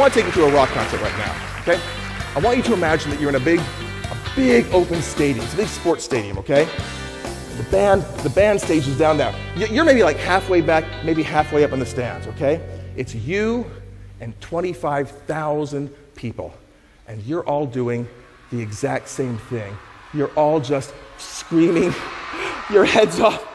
want to take you to a rock concert right now, okay? I want you to imagine that you're in a big open stadium. It's a big sports stadium, okay? The band stage is down there. You're maybe like halfway back, maybe halfway up in the stands, okay? It's you and 25,000 people, and you're all doing the exact same thing. You're all just screaming your heads off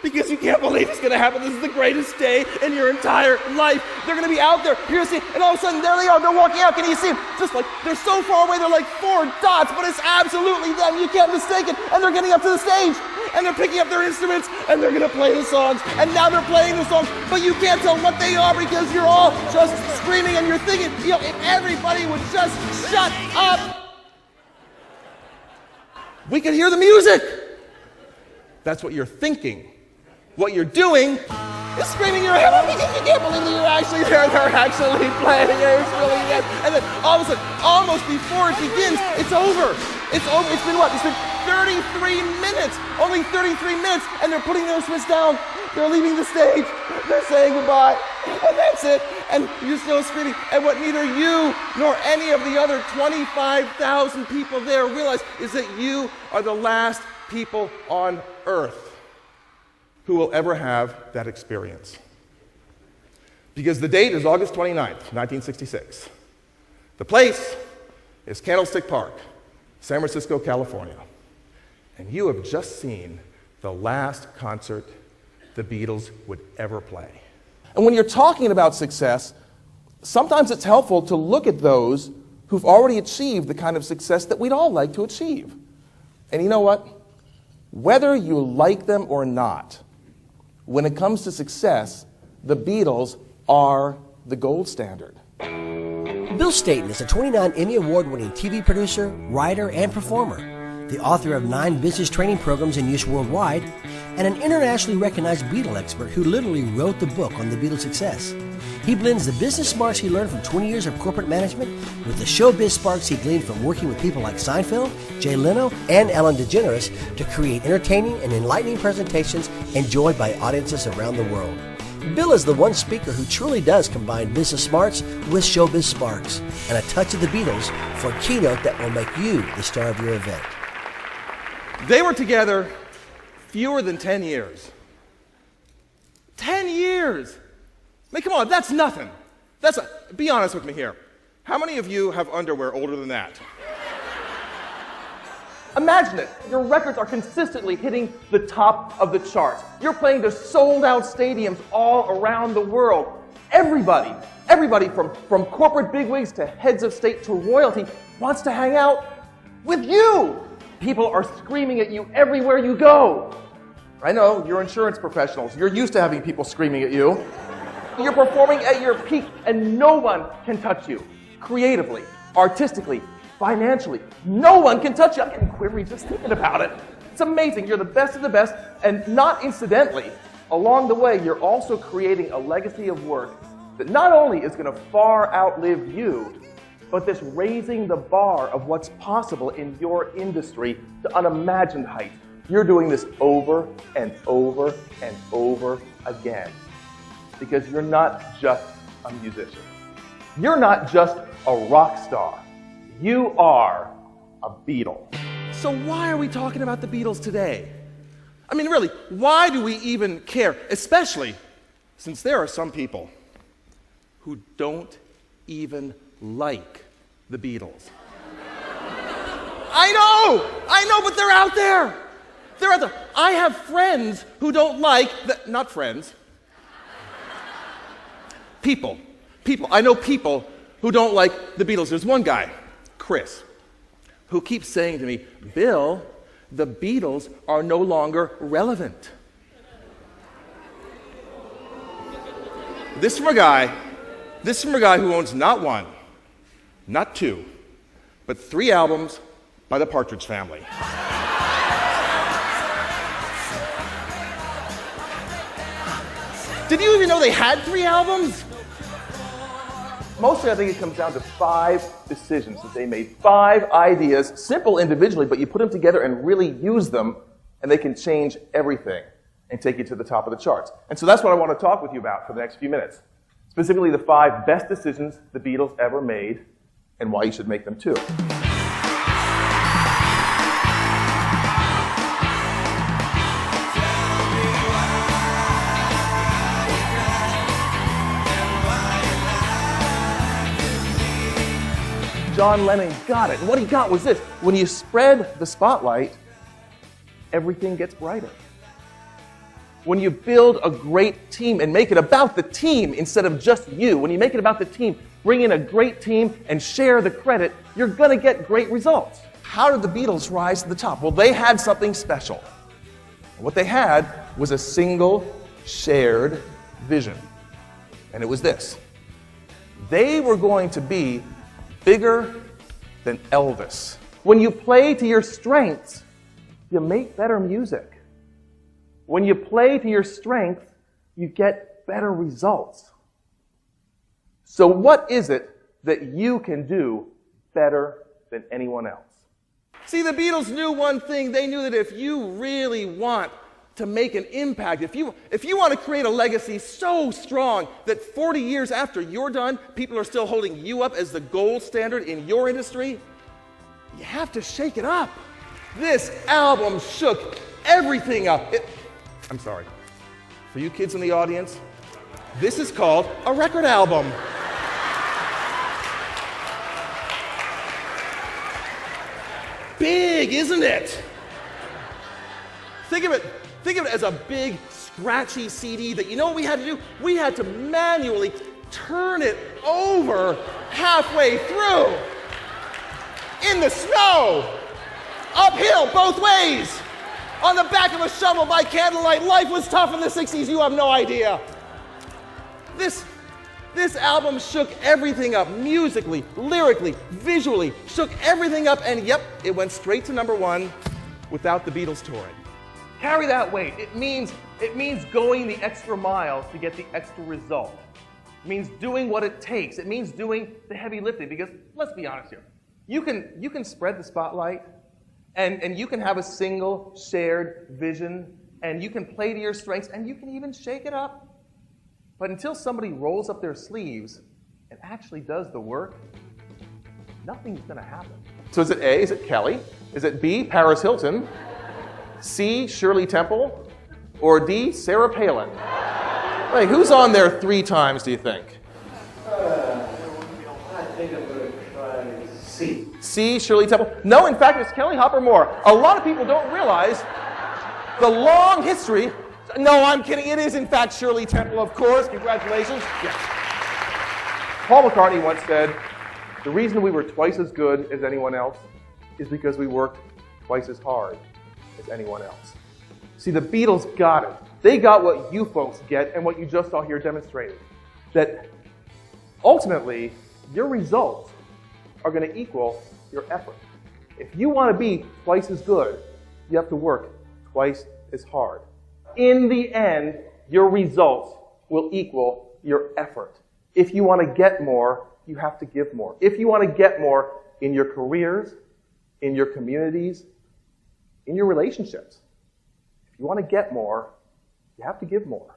because you can't believe it's going to happen. This is the greatest day in your entire life. They're going to be out there. You're going to see, and all of a sudden, there they are. They're walking out. Can you see them? Just like, they're so far away. They're like 4 dots, but it's absolutely them. You can't mistake it. And they're getting up to the stage, and they're picking up their instruments, and they're going to play the songs. And now they're playing the songs, but you can't tell what they are because you're all just screaming, and you're thinking, you know, if everybody would just shut up, we could hear the music. That's what you're thinking. What you're doing is screaming your head off because you can't believe that you're actually there. They're actually playing it. It's really good. And then all of a sudden, almost before it begins, it's over. It's over. It's been what? It's been 33 minutes. Only 33 minutes. And they're putting their instruments down. They're leaving the stage. They're saying goodbye. And that's it. And you're still screaming. And what neither you nor any of the other 25,000 people there realize is that you are the last people on earth who will ever have that experience. Because the date is August 29th, 1966. The place is Candlestick Park, San Francisco, California. And you have just seen the last concert the Beatles would ever play. And when you're talking about success, sometimes it's helpful to look at those who've already achieved the kind of success that we'd all like to achieve. And you know what? Whether you like them or not, when it comes to success, the Beatles are the gold standard. Bill Stainton is a 29 Emmy Award-winning TV producer, writer, and performer, the author of 9 business training programs in use worldwide, and an internationally recognized Beatle expert who literally wrote the book on the Beatles' success. He blends the business smarts he learned from 20 years of corporate management with the showbiz sparks he gleaned from working with people like Seinfeld, Jay Leno, and Ellen DeGeneres to create entertaining and enlightening presentations enjoyed by audiences around the world. Bill is the one speaker who truly does combine business smarts with showbiz sparks and a touch of the Beatles for a keynote that will make you the star of your event. They were together fewer than 10 years. 10 years! I mean, come on, that's nothing. Be honest with me here. How many of you have underwear older than that? Imagine it. Your records are consistently hitting the top of the charts. You're playing to sold-out stadiums all around the world. Everybody from corporate bigwigs to heads of state to royalty wants to hang out with you. People are screaming at you everywhere you go. I know, you're insurance professionals. You're used to having people screaming at you. You're performing at your peak, and no one can touch you. Creatively, artistically, financially, no one can touch you. I'm getting quivery just thinking about it. It's amazing. You're the best of the best, and not incidentally, along the way, you're also creating a legacy of work that not only is going to far outlive you, but that's raising the bar of what's possible in your industry to unimagined heights. You're doing this over and over and over again. Because you're not just a musician. You're not just a rock star. You are a Beatle. So why are we talking about the Beatles today? I mean, really, why do we even care? Especially since there are some people who don't even like the Beatles. I know, but they're out there. They're out there. I have friends who don't like, not friends, People. I know people who don't like the Beatles. There's one guy, Chris, who keeps saying to me, Bill, the Beatles are no longer relevant. This from a guy who owns not 1, not 2, but 3 albums by the Partridge Family. Did you even know they had 3 albums? Mostly, I think it comes down to 5 decisions that they made. 5 ideas, simple individually, but you put them together and really use them, and they can change everything and take you to the top of the charts. And so that's what I want to talk with you about for the next few minutes. Specifically, the 5 best decisions the Beatles ever made and why you should make them too. John Lennon got it. And what he got was this. When you spread the spotlight, everything gets brighter. When you build a great team and make it about the team instead of just you, when you make it about the team, bring in a great team and share the credit, you're going to get great results. How did the Beatles rise to the top? Well, they had something special. What they had was a single shared vision. And it was this. They were going to be bigger than Elvis. When you play to your strengths, you make better music. When you play to your strengths, you get better results. So what is it that you can do better than anyone else? See, the Beatles knew one thing. They knew that if you really want to make an impact, if you want to create a legacy so strong that 40 years after you're done, people are still holding you up as the gold standard in your industry, you have to shake it up. This album shook everything up. I'm sorry. For you kids in the audience, this is called a record album. Big, isn't it? Think of it as a big, scratchy CD that, you know what we had to do? We had to manually turn it over halfway through. In the snow. Uphill, both ways. On the back of a shovel by candlelight. Life was tough in the 60s, you have no idea. This album shook everything up, musically, lyrically, visually, shook everything up, and yep, it went straight to #1 without the Beatles touring. Carry that weight. It means going the extra mile to get the extra result. It means doing what it takes. It means doing the heavy lifting, because let's be honest here. You can spread the spotlight, and you can have a single shared vision, and you can play to your strengths, and you can even shake it up. But until somebody rolls up their sleeves and actually does the work, nothing's going to happen. So is it A, is it Kelly? Is it B, Paris Hilton? C, Shirley Temple? Or D, Sarah Palin? Like, who's on there 3 times, do you think? I think I'm going to try C. C, Shirley Temple? No, in fact, it's Kelly Hopper Moore. A lot of people don't realize the long history. No, I'm kidding. It is, in fact, Shirley Temple, of course. Congratulations. Yes. Paul McCartney once said, the reason we were twice as good as anyone else is because we worked twice as hard as anyone else. See, the Beatles got it. They got what you folks get and what you just saw here demonstrated. That ultimately, your results are going to equal your effort. If you want to be twice as good, you have to work twice as hard. In the end, your results will equal your effort. If you want to get more, you have to give more. If you want to get more in your careers, in your communities, in your relationships, if you want to get more, you have to give more.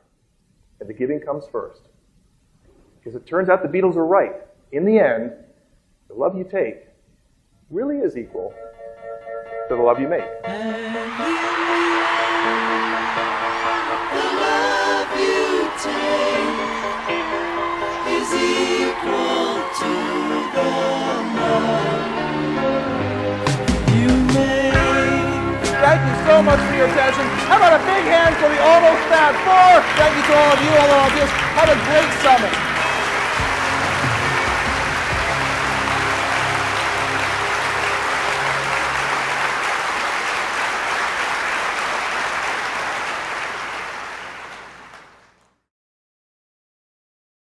And the giving comes first. Because it turns out the Beatles are right. In the end, the love you take really is equal to the love you make. Is equal to the love you make. Thank you so much for your attention. How about a big hand for the Almost Fab 4? Thank you to all of you. Have a great summit.